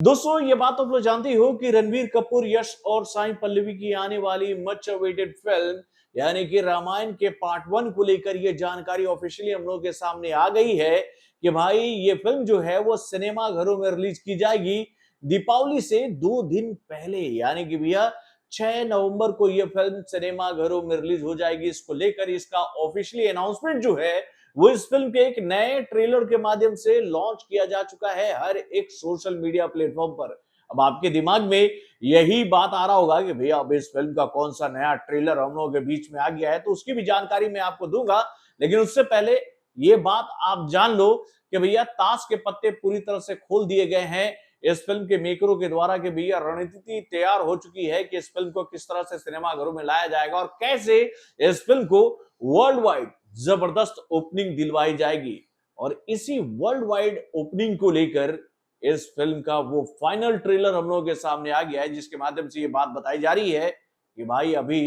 दोस्तों ये बात आप लोग जानते हो कि रणबीर कपूर, यश और साई पल्लवी की आने वाली मच अवेटेड फिल्म यानी कि रामायण के पार्ट 1 को लेकर ये जानकारी ऑफिशियली हम लोगों के सामने आ गई है कि भाई ये फिल्म जो है वो सिनेमा घरों में रिलीज की जाएगी दीपावली से 2 दिन पहले, यानी कि भैया 6 नवंबर को ये फिल्म सिनेमा घरों में रिलीज हो जाएगी। इसको लेकर इसका ऑफिशियली अनाउंसमेंट जो है वो इस फिल्म के एक नए ट्रेलर के माध्यम से लॉन्च किया जा चुका है हर एक सोशल मीडिया प्लेटफॉर्म पर। अब आपके दिमाग में यही बात आ रहा होगा कि भैया अब इस फिल्म का कौन सा नया ट्रेलर हम लोगों के बीच में आ गया है, तो उसकी भी जानकारी मैं आपको दूंगा। लेकिन उससे पहले ये बात आप जान लो कि भैया ताश के पत्ते पूरी तरह से खोल दिए गए हैं इस फिल्म के मेकरों के द्वारा कि भैया रणनीति तैयार हो चुकी है कि इस फिल्म को किस तरह से सिनेमा घरों में लाया जाएगा और कैसे इस फिल्म को वर्ल्ड वाइड जबरदस्त ओपनिंग दिलवाई जाएगी। और इसी वर्ल्ड वाइड ओपनिंग को लेकर इस फिल्म का वो फाइनल ट्रेलर हम लोगों के सामने आ गया है, जिसके माध्यम से ये बात बताई जा रही है कि भाई अभी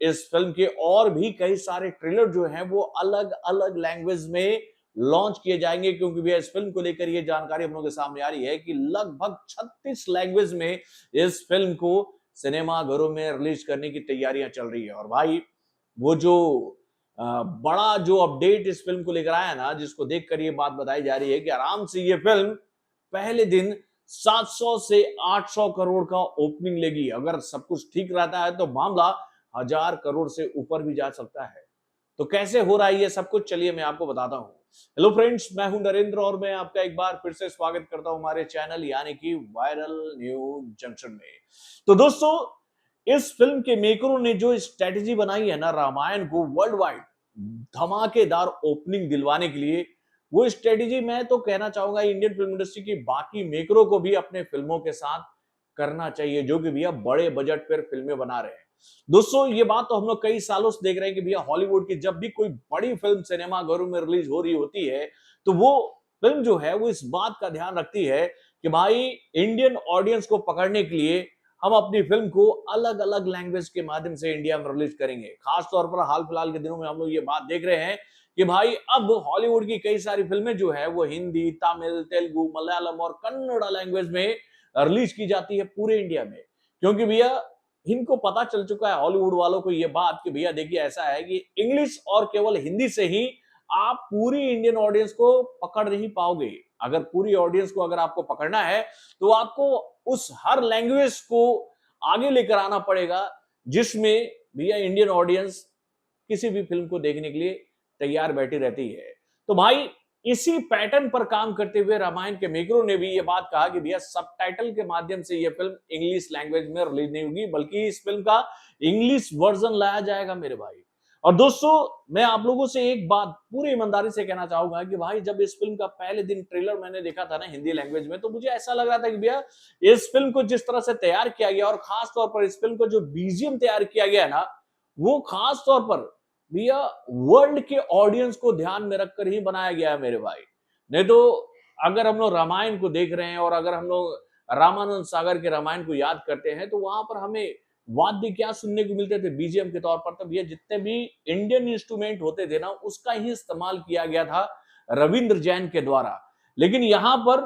इस फिल्म के और भी कई सारे ट्रेलर जो हैं वो अलग अलग लैंग्वेज में लॉन्च किए जाएंगे, क्योंकि भैया इस फिल्म को लेकर ये जानकारी हम लोगों के सामने आ रही है कि लगभग 36 लैंग्वेज में इस फिल्म को सिनेमा घरों में रिलीज करने की तैयारियां चल रही है। और भाई वो जो बड़ा जो अपडेट इस फिल्म को लेकर आया ना, जिसको देखकर ये बात बताई जा रही है कि आराम से ये फिल्म पहले दिन 700 से 800 करोड़ का ओपनिंग लेगी। अगर सब कुछ ठीक रहता है तो मामला 1000 करोड़ से ऊपर भी जा सकता है। तो कैसे हो रहा है ये सब कुछ, चलिए मैं आपको बताता हूं। हेलो फ्रेंड्स, मैं हूं नरेंद्र और मैं आपका एक बार फिर से स्वागत करता हूं हमारे चैनल यानी कि वायरल न्यूज जंक्शन में। तो दोस्तों इस फिल्म के मेकरों ने जो स्ट्रेटेजी बनाई है ना रामायण को वर्ल्ड वाइड धमाकेदार ओपनिंग दिलवाने के लिए, वो स्ट्रेटेजी मैं तो कहना चाहूंगा इंडियन फिल्म इंडस्ट्री की बाकी मेकरों को भी अपने फिल्मों के साथ करना चाहिए, जो कि भैया बड़े बजट पर फिल्में बना रहे हैं। दोस्तों ये बात तो हम लोग कई सालों से देख रहे हैं कि भैया हॉलीवुड की जब भी कोई बड़ी फिल्म सिनेमा घरों में रिलीज हो रही होती है तो वो फिल्म जो है वो इस बात का ध्यान रखती है कि भाई इंडियन ऑडियंस को पकड़ने के लिए हम अपनी फिल्म को अलग अलग लैंग्वेज के माध्यम से इंडिया में रिलीज करेंगे। खास तौर पर हाल फिलहाल के दिनों में हम लोग ये बात देख रहे हैं कि भाई अब हॉलीवुड की कई सारी फिल्में जो है वो हिंदी, तमिल, तेलुगु, मलयालम और कन्नड़ा लैंग्वेज में रिलीज की जाती है पूरे इंडिया में। क्योंकि भैया इनको पता चल चुका है हॉलीवुड वालों को ये बात कि भैया देखिए ऐसा है कि इंग्लिश और केवल हिंदी से ही आप पूरी इंडियन ऑडियंस को पकड़ नहीं पाओगे। अगर पूरी ऑडियंस को अगर आपको पकड़ना है तो आपको उस हर लैंग्वेज को आगे लेकर आना पड़ेगा जिसमें भैया इंडियन ऑडियंस किसी भी फिल्म को देखने के लिए तैयार बैठी रहती है। तो भाई इसी पैटर्न पर काम करते हुए रामायण के मेकरों ने भी ये बात कहा कि भैया सबटाइटल के माध्यम से ये फिल्म इंग्लिश लैंग्वेज में रिलीज नहीं होगी, बल्कि इस फिल्म का इंग्लिश वर्जन लाया जाएगा मेरे भाई। और दोस्तों मैं आप लोगों से एक बात पूरी ईमानदारी से कहना चाहूंगा कि भाई जब इस फिल्म का पहले दिन ट्रेलर मैंने देखा था ना हिंदी लैंग्वेज में, तो मुझे ऐसा लग रहा था कि भैया इस फिल्म को जिस तरह से तैयार किया गया और खास तौर पर इस फिल्म को जो बीजीएम तैयार किया गया ना, वो खास तौर पर भैया वर्ल्ड के ऑडियंस को ध्यान में रखकर ही बनाया गया है मेरे भाई। नहीं तो अगर हम लोग रामायण को देख रहे हैं और अगर हम लोग रामानंद सागर के रामायण को याद करते हैं तो वहां पर हमें वाद्य क्या सुनने को मिलते थे बीजीएम के तौर पर, तो भैया जितने भी इंडियन इंस्ट्रूमेंट होते थे ना उसका ही इस्तेमाल किया गया था रविंद्र जैन के द्वारा। लेकिन यहां पर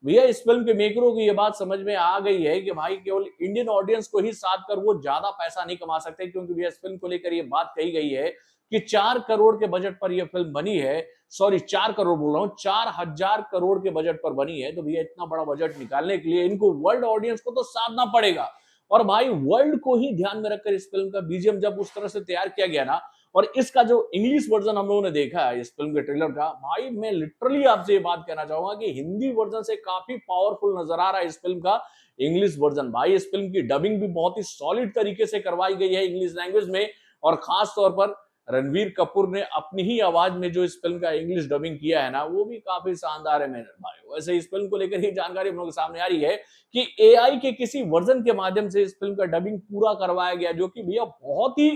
भैया इस फिल्म के मेकरों को यह बात समझ में आ गई है कि भाई केवल इंडियन ऑडियंस को ही साथ कर वो ज्यादा पैसा नहीं कमा सकते, क्योंकि भैया इस फिल्म को लेकर ये बात कही गई है कि 4 करोड़ के बजट पर यह फिल्म बनी है। सॉरी 4 करोड़ बोल रहा हूं, 4000 करोड़ के बजट पर बनी है। तो भैया इतना बड़ा बजट निकालने के लिए इनको वर्ल्ड ऑडियंस को तो साधना पड़ेगा। और भाई वर्ल्ड को ही ध्यान में रखकर इस फिल्म का बीजीएम जब उस तरह से तैयार किया गया ना, और इसका जो इंग्लिश वर्जन हम लोगों ने देखा है इस फिल्म के ट्रेलर का, भाई मैं लिटरली आपसे ये बात कहना चाहूंगा कि हिंदी वर्जन से काफी पावरफुल नजर आ रहा है इस फिल्म का इंग्लिश वर्जन। भाई इस फिल्म की डबिंग भी बहुत ही सॉलिड तरीके से करवाई गई है इंग्लिश लैंग्वेज में, और खास तौर पर रणवीर कपूर ने अपनी ही आवाज में जो इस फिल्म का इंग्लिश डबिंग किया है ना, वो भी काफी शानदार है मेरे भाई। वैसे इस फिल्म को लेकर ही जानकारी हम लोगों के सामने आ रही है कि एआई के किसी वर्जन के माध्यम से इस फिल्म का डबिंग पूरा करवाया गया, जो कि भैया बहुत ही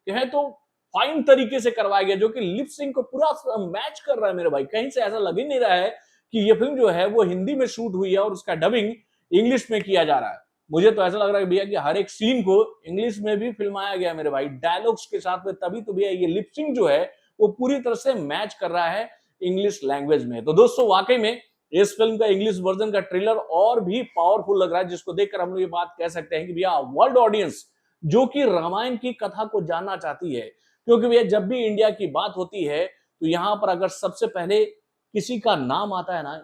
कहे तो फाइन तरीके से करवाया गया, जो कि लिप सिंक को पूरा मैच कर रहा है मेरे भाई। कहीं से ऐसा लग ही नहीं रहा है कि ये फिल्म जो है वो हिंदी में शूट हुई है और उसका डबिंग इंग्लिश में किया जा रहा है। मुझे तो ऐसा लग रहा है भैया कि हर एक सीन को इंग्लिश में भी फिल्माया गया मेरे भाई, डायलॉग्स के साथ में, तभी तो भैया ये लिप सिंक जो है वो पूरी तरह से मैच कर रहा है इंग्लिश लैंग्वेज में। तो दोस्तों वाकई में इस फिल्म का इंग्लिश वर्जन का ट्रेलर और भी पावरफुल लग रहा है, जिसको देखकर हम लोग ये बात कह सकते हैं कि भैया वर्ल्ड ऑडियंस जो कि रामायण की कथा को जानना चाहती है, क्योंकि भैया जब भी इंडिया की बात होती है तो यहां पर अगर सबसे पहले किसी का नाम आता है ना,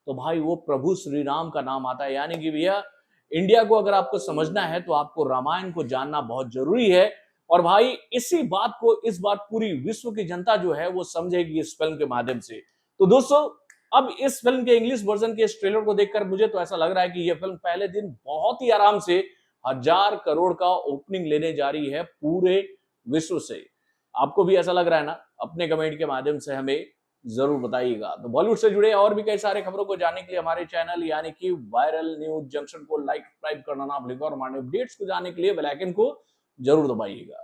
तो भाई वो प्रभु श्री राम का नाम आता है। यानी कि भैया इंडिया को अगर आपको समझना है तो आपको रामायण को जानना बहुत जरूरी है। और भाई इसी बात को इस बार पूरी विश्व की जनता जो है वो समझेगी इस फिल्म के माध्यम से। तो दोस्तों अब इस फिल्म के इंग्लिश वर्जन के इस ट्रेलर को देखकर मुझे तो ऐसा लग रहा है कि यह फिल्म पहले दिन बहुत ही आराम से 1,000 करोड़ का ओपनिंग लेने जा रही है पूरे विश्व से। आपको भी ऐसा लग रहा है ना? अपने कमेंट के माध्यम से हमें जरूर बताइएगा। तो बॉलीवुड से जुड़े और भी कई सारे खबरों को जानने के लिए हमारे चैनल यानी कि वायरल न्यूज जंक्शन को लाइक सब्सक्राइब करना ना भूलिएगा और हमारे अपडेट्स को जानने के लिए बेल आइकन को जरूर दबाइएगा।